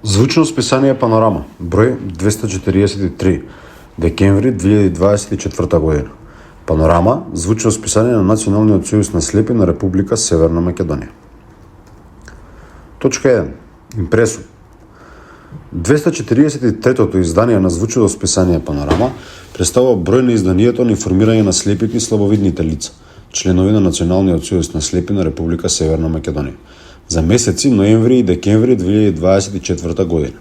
Звучно списание Панорама, број 243, декември 2024 година. Панорама, звучно списание на Националниот сојуз на слепи на Република Северна Македонија. Точка 1. Импресум. 243-тото издание на звучното списание Панорама представува број на изданието на информирање на слепите и слабовидните лица, членови на Националниот сојуз на слепи на Република Северна Македонија, за месеци ноември и декември 2024 година.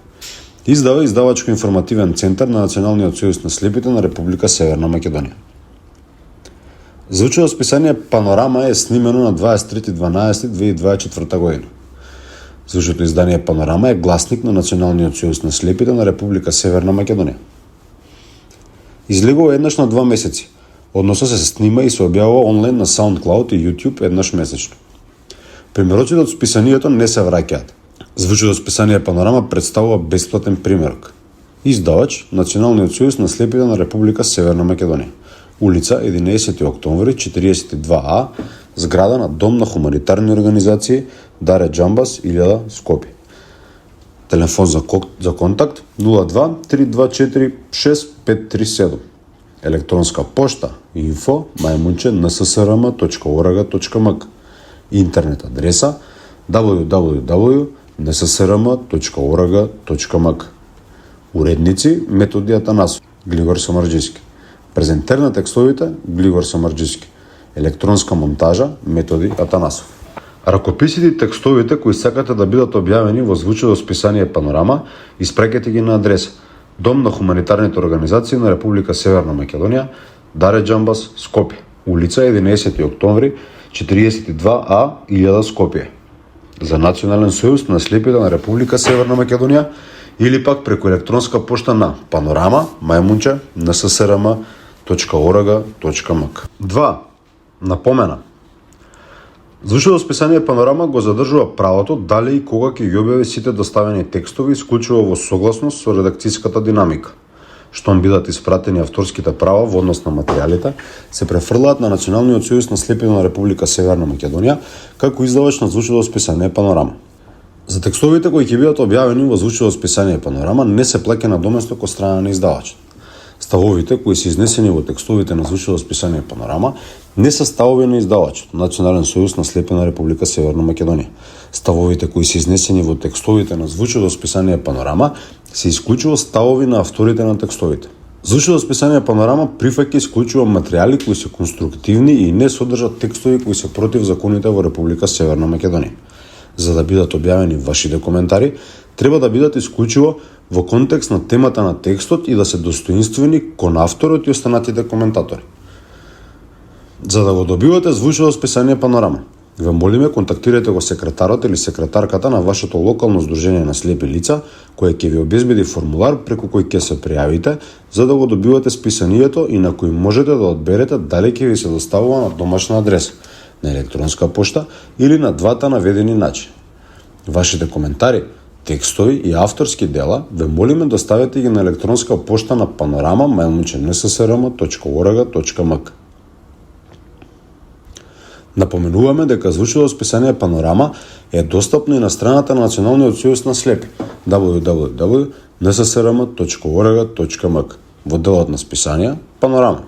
Издава издавачко-информативен центар на Националниот сојуз на слепите на Република Северна Македонија. Звучното списание Панорама е снимено на 23.12.2024 година. Звучното издание Панорама е гласник на Националниот сојуз на слепите на Република Северна Македонија. Излегува еднаш на 2 месеци, односно се снима и се објавува онлайн на SoundCloud и YouTube еднаш месечно. Примероците од списанието не се враќаат. Звучното списание Панорама представува бесплатен примерок. Издавач Националниот сојуз на слепите на Република Северна Македонија. Улица 11 октомври 42А, зграда на Дом на хуманитарни организации Даре Џамбас 1000 Скопје. Телефон за контакт 02 324 6537. Електронска пошта info@nssrm.org.mk. Интернет адреса www.nssrm.org.mk. Уредници Методи Атанасов, Глигор Самарџиски. Презентер на текстовите Глигор Самарџиски. Електронска монтажа Методи Атанасов. Ракописите и текстовите кои сакате да бидат објавени во звучното списание Панорама, испраќајте ги на адреса Дом на хуманитарните организации на Република Северна Македонија, Даре Џамбас, Скопје, улица 11 октомври 42А 1000 Скопје. За Национален сојуз на слепите на Република Северна Македонија или пак преку електронска пошта на panorama@nssrm.org.mk. 2. Напомена. Звучното списание Панорама го задржува правото дали и кога ќе ги објави сите доставени текстови исклучиво во согласност со редакцијската динамика. Штом бидат испратени авторските права во однос на материјалите, се префрлаат на Националниот сојуз на слепите на Република Северна Македонија како издавач на звучното списание Панорама. За текстовите кои ќе бидат објавени во звучното списание Панорама не се плаќа надоместок од страна на издавачот. Ставовите кои се изнесени во текстовите на звучното списание Панорама не се ставови на издавачот, Национален сојуз на слепи на Република Северна Македонија. Ставовите кои се изнесени во текстовите на звучното списание Панорама се исклучува ставови на авторите на текстовите. Звучното списание Панорама прифаќа исклучува материјали кои се конструктивни и не содржат текстови кои се против законите во Република Северна Македонија. За да бидат објавени вашите коментари, треба да бидат исклучиво во контекст на темата на текстот и да се достоинствени кон авторот и останатите коментатори. За да го добивате звучното списание Панорама, ве молиме контактирајте го секретарот или секретарката на вашето локално здружение на слепи лица, кој ќе ви обезбеди формулар преку кој ќе се пријавите за да го добивате списанието и на кој можете да одберете дали ќе ви се доставува на домашна адреса, на електронска пошта или на двата наведени начини. Вашите коментари, текстови и авторски дела ве молиме да ставите ги на електронска пошта на panorama@nssrm.org.mk. Напоменуваме дека звучното списание Панорама е достапно и на страната на Националниот сојуз на слепи www.nssrm.org.mk во делот на списанија Панорама.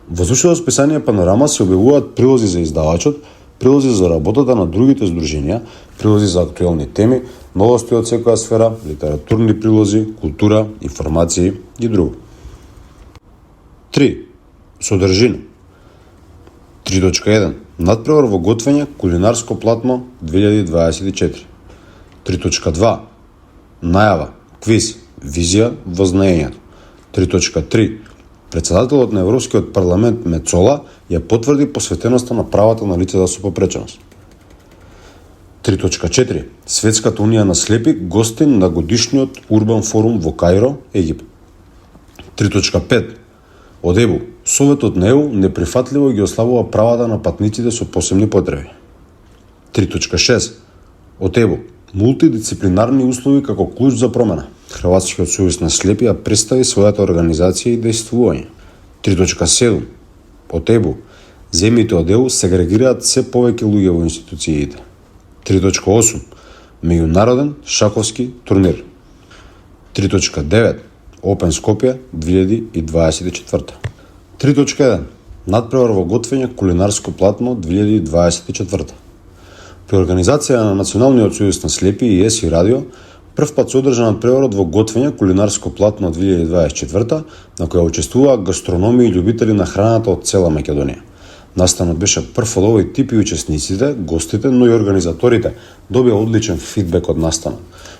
Во звучното списание Панорама се објавуваат прилози за издавачот, прилози за работата на другите здруженија, прилози за актуелни теми, новости од секоја сфера, литературни прилози, култура, информации и друго. 3. Содржина. 3.1. Надпревар во готвење кулинарско платно 2024. 3.2. Најава, квиз, визија, вознаењето. 3.3. Председателот на Европскиот парламент Мецола ја потврди посветеноста на правата на лицата со попреченост. 3.4. Светската унија на слепи гостин на годишниот урбан форум во Каиро, Египет. 3.5. Од ЕБУ, Советот на ЕУ неприфатливо ги ослабува правата на патниците со посебни потреби. 3.6. Од ЕБУ, мултидисциплинарни услови како клуч за промена. Хрватскиот сојуз на слепи ја представи својата организација и действување. 3.7. Од ЕБУ, земјите од ЕУ сегрегираат се повеќе луѓе во институциите. 3.8. меѓународен шаковски турнир. 3.9 Open Skopje 2024. 3.1 Надпревар во готвење кулинарско платно 2024. При организација на Националниот сојуз на слепи и ЕСИ радио прв пат се одржа надпреварот во готвење кулинарско платно 2024, на која учествуваа гастрономи и љубители на храната од цела Македонија. Настанот беше прв од овој тип и учесниците, гостите, но и организаторите добија одличен фидбек од настанот.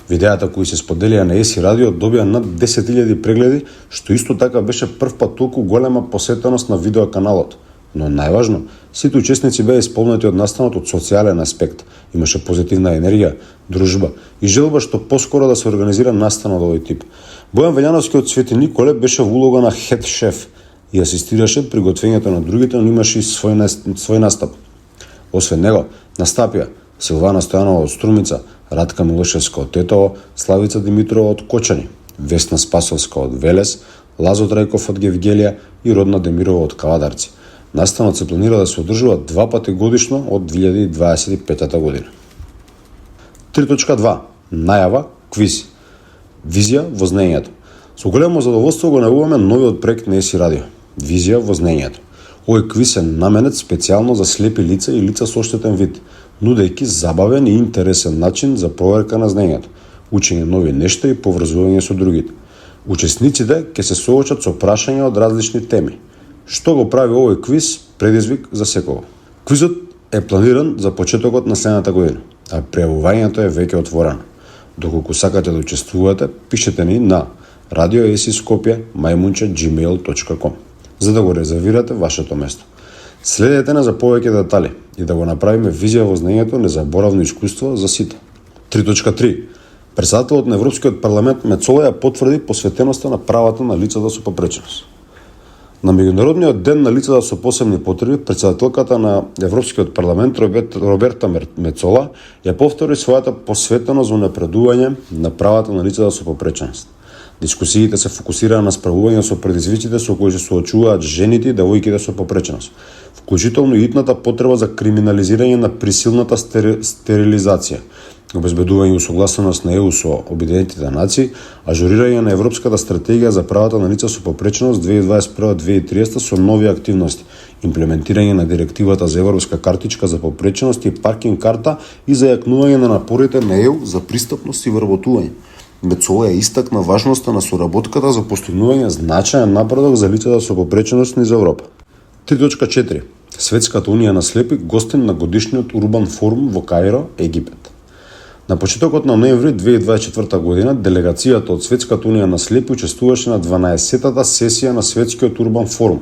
Видеата кои се споделија на ЕСИ радио добија над 10.000 прегледи, што исто така беше прв пат толку голема посетеност на видеоканалот. Но најважно, сите учесници беа исполнети од настанот од социјален аспект. Имаше позитивна енергија, дружба и желба што поскоро да се организира настан од овој тип. Бојан Велјановски од Свети Николе беше во улога на хед шеф и асистираше при готвењето на другите, но имаше и свој настап. Освен него, настапија Силвана Стојанова од Струмица, Радка Милошевска од Тетово, Славица Димитрова од Кочани, Весна Спасовска од Велес, Лазо Трајков од Гевгелија и Родна Демирова од Кавадарци. Настанот се планира да се одржува 2 пати годишно од 2025 година. 3.2 Најава, квиз. Визија во знаењето. Со големо задоволство го најавуваме новиот проект на ЕСИ радио. Визија во знаењето. Овој квиз е наменет специјално за слепи лица и лица со оштетен вид, нудејќи забавен и интересен начин за проверка на знаењето, учење нови нешта и поврзување со другите. Учесниците ќе се соочат со прашања од различни теми. Што го прави овој квиз предизвик за секого? Квизот е планиран за почетокот на следната година, а пријавувањето е веќе отворено. Доколку сакате да учествувате, пишете ни на radio.skopje@gmail.com за да го резервирате вашето место. Следете на за повеќе детали и да го направиме визија во знаењето незаборавно искуство за сите. 3.3 Председателот на Европскиот парламент Мецола ја потврди посветеноста на правата на лицата со попреченост. На меѓународниот ден на лицата со посебни потреби, председателката на Европскиот парламент Роберта Мецола ја повтори својата посветеност во напредување на правата на лицата со попреченост. Дискусиите се фокусираа на справување со предизвиците со кои се соочуваат жените и девојките со попреченост, вклучително и итната потреба за криминализирање на присилната стерилизација, обезбедување усогласеност на ЕУ со Обединетите нации, ажурирање на Европската стратегија за правата на лица со попреченост 2021-2030 со нови активности, имплементирање на директивата за европска картичка за попреченост и паркинг карта и зајакнување на напорите на ЕУ за пристапност и вработување. Мецола ја истакна важноста на соработката за постигнување значаен напредок за лицата со попреченост низ Европа. 3.4 Светската унија на слепи гостин на годишниот урбан форум во Каиро, Египет. На почетокот на ноември 2024 година делегацијата од Светската унија на слепи учествуваше на 12-тата сесија на Светскиот урбан форум,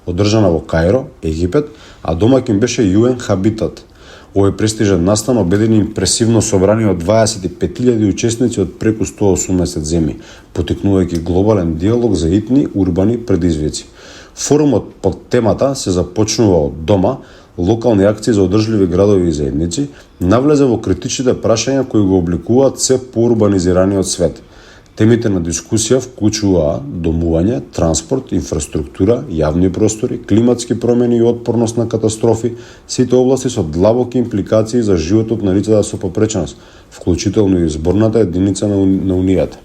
одржана во Каиро, Египет, а домаќин беше UN Habitat. Овој престижен настан обедини импресивно собрание од 25.000 учесници од преку 118 земји, потикнувајќи глобален диалог за итни урбани предизвици. Форумот под темата се започнува од дома, локални акции за одржливи градови и заедници, навлезе во критичните прашања кои го обликуваат се поурбанизираниот свет. Темите на дискусија вклучуваа домување, транспорт, инфраструктура, јавни простори, климатски промени и отпорност на катастрофи, сите области со длабоки импликации за животот на лицата со попреченост, вклучително и изборната единица на Унијата.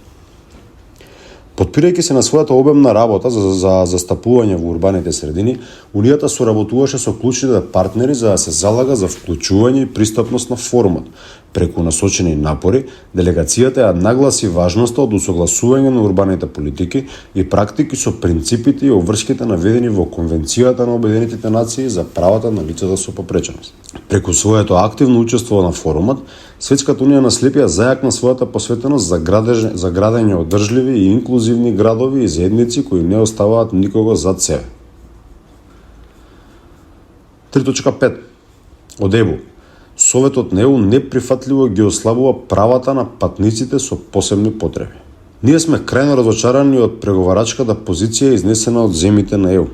Потпирајќи се на својата обемна работа за застапување во урбаните средини, Унијата соработуваше со клучните партнери за да се залага за вклучување и пристапност на форумот. Преку насочени напори, делегацијата ја нагласи важноста од усогласување на урбаните политики и практики со принципите и обврските наведени во Конвенцијата на Обединетите нации за правата на лицата со попреченост. Преку своето активно учество на форумот, Светската унија на слепи ја зајакна својата посветеност за градење одржливи и инклузивни градови и заедници кои не оставаат никого зад себе. 3.5 Од ЕБУ. Советот на ЕУ неприфатливо ги ослабува правата на патниците со посебни потреби. Ние сме крајно разочарани од преговарачката позиција изнесена од земјите на ЕУ,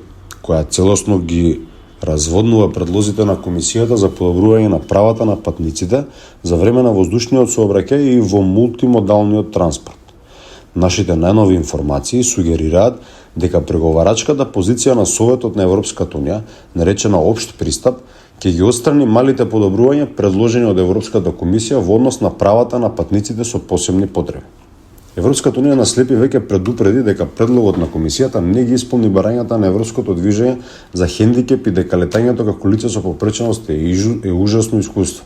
која целосно ги разводнува предлозите на Комисијата за подобрување на правата на патниците за време на воздушниот сообраќај и во мултимодалниот транспорт. Нашите најнови информации сугерираат дека преговарачката позиција на Советот на Европската унија, наречена Општ пристап, ќе ги отстрани малите подобрувања предложени од Европската комисија во однос на правата на патниците со посебни потреби. Европската унија на слепи веќе предупреди дека предлогот на комисијата не ги исполни барањата на Европското движење за хендикеп и дека летањето како лице со попреченост е ужасно искуство.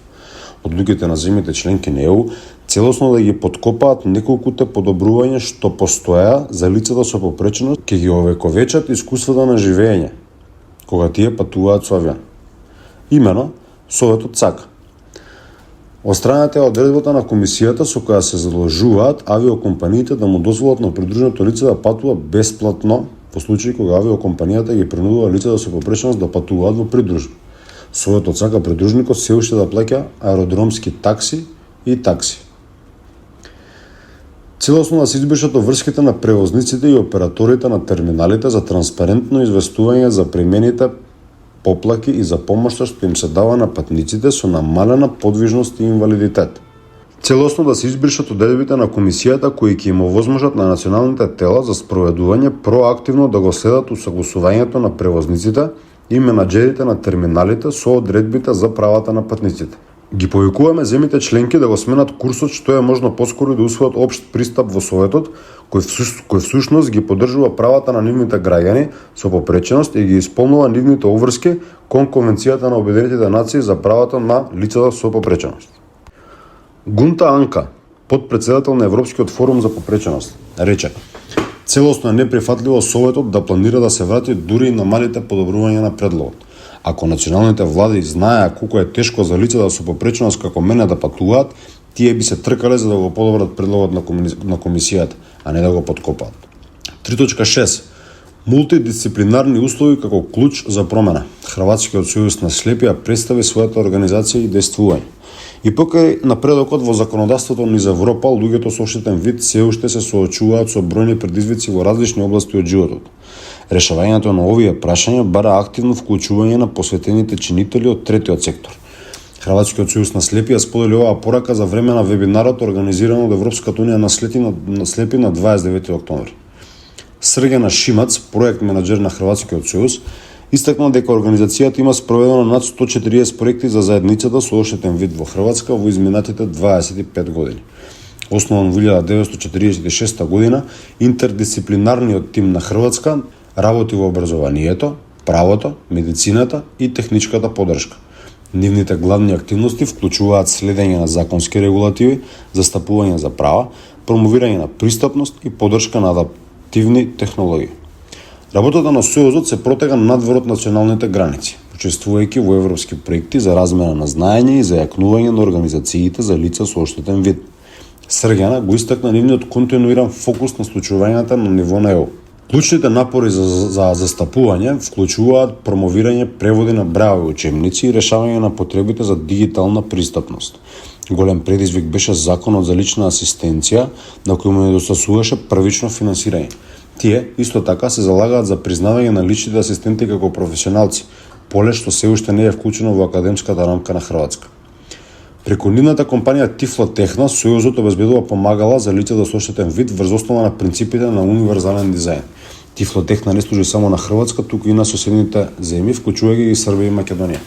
Одлуките на земјите членки на ЕУ целосно да ги подкопаат неколкуте подобрувања што постоеа за лицата со попреченост, ќе ги овековечат искуствата на живење кога тие патуваат со авион. Имено, Советот сака отстранете одредбата на комисијата со која се задолжуваат авиокомпаниите да му дозволат на придружното лице да патува бесплатно во случаи кога авиокомпанијата ги принудува лицата со попреченост да патуваат во придружба. Советот сака придружникот се уште да плаќа аеродромски такси и такси. Целосно да се избришат врските на превозниците и операторите на терминалите за транспарентно известување за примените поплаки и за помошта што им се дава на патниците со намалена подвижност и инвалидитет. Целосно да се избришат одредбите на комисијата кои ќе им овозможат на националните тела за спроведување проактивно да го следат усагласувањето на превозниците и менаџерите на терминалите со одредбите за правата на патниците. Ги повикуваме земјите членки да го сменат курсот што е можно поскоро и да усвојат општ пристап во Советот, кој всушност ги поддржува правата на нивните граѓани со попреченост и ги исполнува нивните обврски кон Конвенцијата на Обединетите нации за правата на лицата со попреченост. Гунта Анка, подпредседател на Европскиот форум за попреченост, рече: целосно е неприфатливо Советот да планира да се врати дури и на малите подобрувања на предлогот. Ако националните влади знаеа колку е тешко за лицата со попреченост како мене да патуваат, тие би се тркале за да го подобрат предлогот на комисијата, а не да го подкопаат. 3.6. Мултидисциплинарни услови како клуч за промена. Хрватскиот сојуз на слепи представи својата организација и действување. И покрај напредокот во законодавството низ Европа, луѓето со оштетен вид се уште се соочуваат со бројни предизвици во различни области од животот. Решавањето на овие прашања бара активно вклучување на посветените чинители од третиот сектор. Хрватскиот сојуз на слепи ја сподели оваа порака за време на вебинарот организиран од Европската унија на слепи на 29 октомври. Сргена Шимац, проект менаџер на Хрватскиот сојуз, истакна дека организацијата има спроведено над 140 проекти за заедницата со оштетен вид во Хрватска во изминатите 25 години. Основан во 1946 година, интердисциплинарниот тим на Хрватска работи во образованието, правото, медицината и техничката поддршка. Нивните главни активности вклучуваат следење на законски регулативи, застапување за права, промовирање на пристапност и поддршка на адаптивни технологии. Работата на Сојузот се протега надвор од националните граници, учествувајќи во европски проекти за размена на знаење и за јакнување на организациите за лица со оштетен вид. Сргена го истакна нивниот континуиран фокус на случувањата на ниво на ЕУ. Клучните напори за застапување вклучуваат промовирање преводи на брајови учебници и решавање на потребите за дигитална пристапност. Голем предизвик беше законот за лична асистенција, на кој му недостасуваше првично финансирање. Тие исто така се залагаат за признавање на личните асистенти како професионалци, поле што се уште не е вклучено во академската рамка на Хрватска. Преку нивната компанија Тифлотехна, Сојузот обезбедува помагала за лицата со оштетен вид врз основа на принципите на универзален дизајн. Тифлотехна не служи само на Хрватска, туку и на соседните земји, вклучувајќи и Србија и Македонија.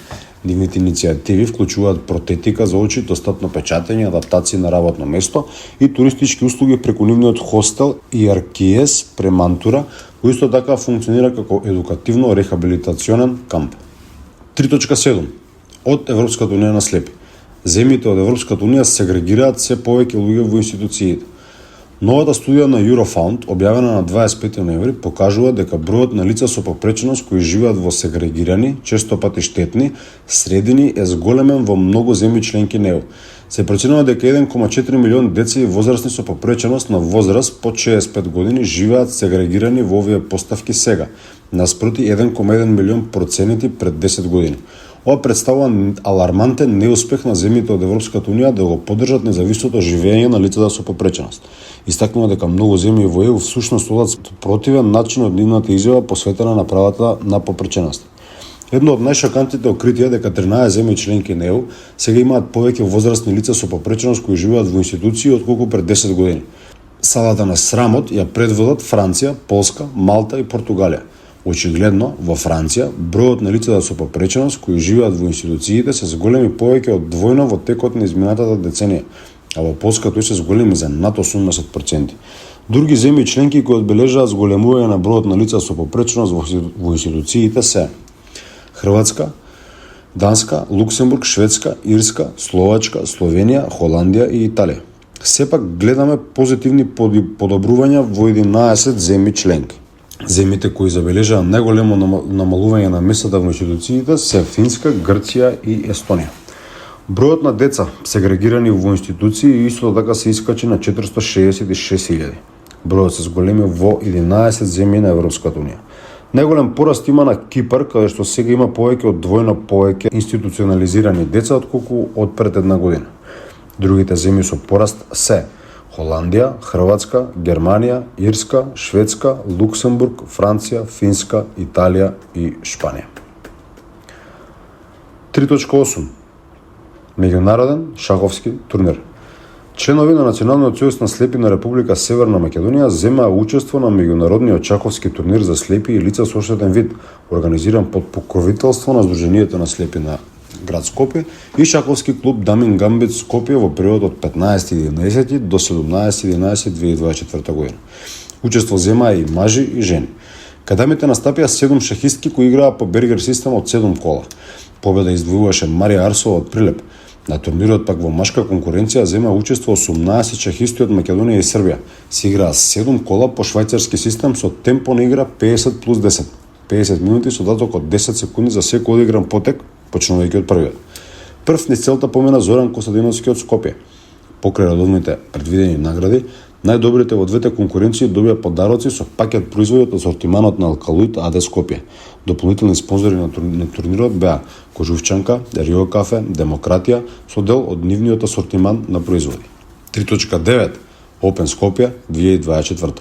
Нивните иницијативи вклучуваат протетика за очи, достапно печатење, адаптација на работно место и туристички услуги преку нивниот хостел и Аркиес Премантура, кој исто така функционира како едукативно-рехабилитационен камп. 3.7. Од Европската унија на слепи. Земјите од Европската унија сегрегираат се повеќе луѓе во институциите. Новата студија на Eurofound, објавена на 25 ноември, покажува дека бројот на лица со попреченост кои живеат во сегрегирани, често пати штетни, средини е зголемен во многу земји членки на ЕУ. Се проценува дека 1,4 милион деца и возрастни со попреченост на возраст под 65 години живеат сегрегирани во овие поставки сега, наспроти 1,1 милион проценити пред 10 години. Ова представува алармантен неуспех на земјите од Европската унија да го поддржат независното живење на лицата со попреченост. Истакнува дека многу земји во ЕУ всушност одат противен начин од нивната изјава посветена на правата на попреченост. Едно од најшокантните откритија дека 13 земји членки на ЕУ сега имаат повеќе возрастни лица со попреченост кои живеат во институции отколку пред 10 години. Салата на срамот ја предводат Франција, Полска, Малта и Португалија. Очигледно, во Франција, бројот на лицата со попреченост кои живеат во институциите се зголеми повеќе од двојно во текот на изминатата деценија, а во Полска тој се зголеми за над 80%. Други земји членки кои одбележаат зголемување на бројот на лица со попреченост во институциите се Хрватска, Данска, Луксембург, Шведска, Ирска, Словачка, Словенија, Холандија и Италија. Сепак гледаме позитивни подобрувања во 11 земји членки. Земјите кои забележаа најголемо намалување на местата во институциите се Финска, Грција и Естонија. Бројот на деца сегрегирани во институции исто така се искачи на 466.000. Бројот се зголеми во 11 земји на Европската унија. Најголем пораст има на Кипар, каде што сега има повеќе од двојно повеќе институционализирани деца отколку од пред една година. Другите земји со пораст се Холандија, Хрватска, Германија, Ирска, Шведска, Луксембург, Франција, Финска, Италија и Шпанија. 3.8. Меѓународен шаховски турнир. Членови на Националниот сојуз на слепи на Република Северна Македонија земаа учество на меѓународниот шаховски турнир за слепи и лица со оштетен вид, организиран под покровителство на Сдруженијето на слепи на град Скопје и шаховски клуб Дамин Гамбит Скопје во период од 15.11 до 17.11.2024 година. Учество земаа и мажи и жени. Кадамите настапија 7 шахистки кои играа по бергер систем од 7 кола. Победа издвојуваше Марија Арсова од Прилеп. На турнирот пак во машка конкуренција зема учество 18 шахисти од Македонија и Србија. Се играа 7 кола по швајцарски систем со темпо на игра 50 плюс 10. 50 минути со даток од 10 секунди за секој одигран потек, почнувајќи од првиот. Прв низ целта помина Зоран Костадиновски од Скопје. Покрај редовните предвидени награди, најдобрите во двете конкуренции добија подароци со пакет производи од асортиманот на Алкалоид АД Скопје. Дополнителни спонзори на турнирот беа Кожувчанка, Рио Кафе, Демократија со дел од нивниот асортиман на производи. 3.9. Опен Скопје 2024.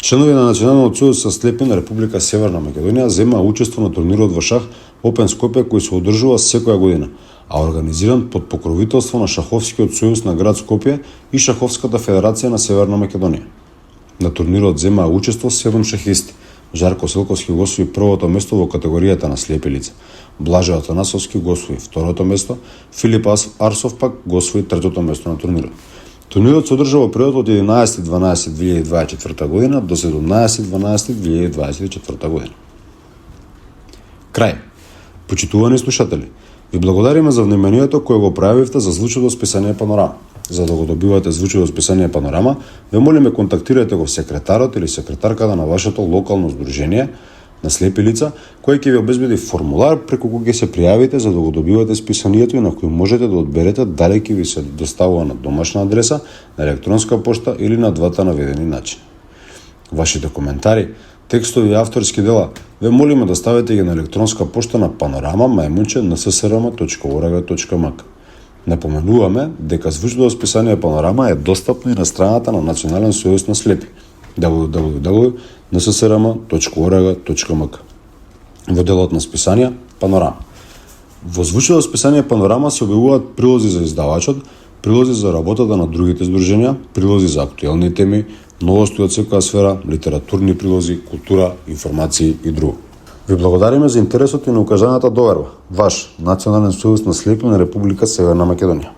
Членови на Националниот сојуз со слепи на Република Северна Македонија земаа учество на турнирот во шах Опен Скопје кој се одржува секоја година, а организиран под покровителство на Шаховскиот сојуз на град Скопје и Шаховската федерација на Северна Македонија. На турнирот земаа учество 7 шахисти. Жарко Селковски го освои првото место во категоријата на слепи лица. Блаже Атанасовски го освои второто место, Филип Арсов пак го освои третото место на турнирот. Турнирот се одржа во период од 11.12.2024 година до 17.12.2024 година. Крај. Почитувани слушатели, ви благодариме за вниманието кое го пројавивте за звучното списание Панорама. За да го добивате звучното списание Панорама, ве молиме контактирајте го секретарот или секретарката на вашето локално здружение на слепи лица, кој ќе ви обезбеди формулар преку кој ќе се пријавите за да го добивате списанието и на кој можете да одберете дали ќе ви се доставува на домашна адреса, на електронска пошта или на двата наведени начини. Вашите коментари, текстови и авторски дела ве молиме да ставите ги на електронска пошта на panorama@nsrm.org.mk. Напоменуваме дека звучното списание Панорама е достапно и на страната на Национален сојуз на слепи www.nsrm.org.mk. Во делот на списание Панорама. Во звучното списание Панорама се објавуваат прилози за издавачот, прилози за работата на другите здруженија, прилози за актуелни теми, новости од секоја сфера, литературни прилози, култура, информации и друго. Ви благодариме за интересот и на укажаната доверба. Ваш Национален сојуз на слепи на Република Северна Македонија.